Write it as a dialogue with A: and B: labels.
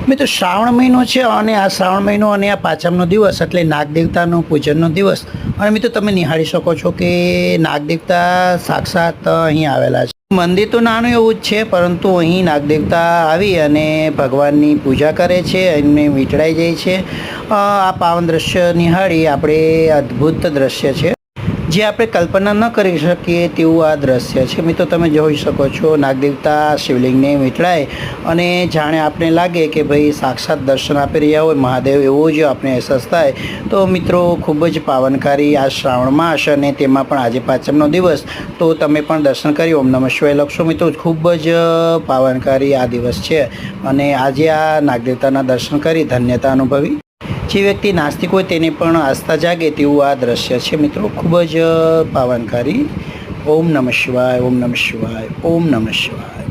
A: મિત્રો શ્રાવણ મહિનો છે અને આ શ્રાવણ મહિનો અને આ પાંચમનો દિવસ એટલે નાગદેવતાનો પૂજનનો દિવસ અને મિત્રો તમે નિહાળી શકો છો કે નાગદેવતા સાક્ષાત અહીં આવેલા છે। મંદિર તો નાનું એવું જ છે, પરંતુ અહીં નાગદેવતા આવી અને ભગવાનની પૂજા કરે છે, એમને વીંટળાઈ જાય છે। આ પાવન દ્રશ્ય નિહાળી આપણે અદ્ભુત દ્રશ્ય છે, જે આપણે કલ્પના ન કરી શકીએ તેવું આ દ્રશ્ય છે। મિત્રો તમે જોઈ શકો છો નાગદેવતા શિવલિંગને વીંટળાય અને જાણે આપણે લાગે કે ભાઈ સાક્ષાત દર્શન આપી રહ્યા હોય મહાદેવ, એવો જ આપણે અહેસાસ થાય। તો મિત્રો ખૂબ જ પાવનકારી આ શ્રાવણ માસ અને તેમાં પણ આજે પાંચમનો દિવસ, તો તમે પણ દર્શન કરી ઓમ નમઃ શિવાય લખશો મિત્રો, ખૂબ જ પાવનકારી આ દિવસ છે અને આજે આ નાગદેવતાના દર્શન કરી ધન્યતા અનુભવી। જે વ્યક્તિ નાસ્તિક હોય તેને પણ આસ્થા જાગે તેવું આ દ્રશ્ય છે મિત્રો, ખૂબ જ પાવનકારી। ઓમ નમઃ શિવાય, ઓમ નમઃ શિવાય, ઓમ નમઃ શિવાય।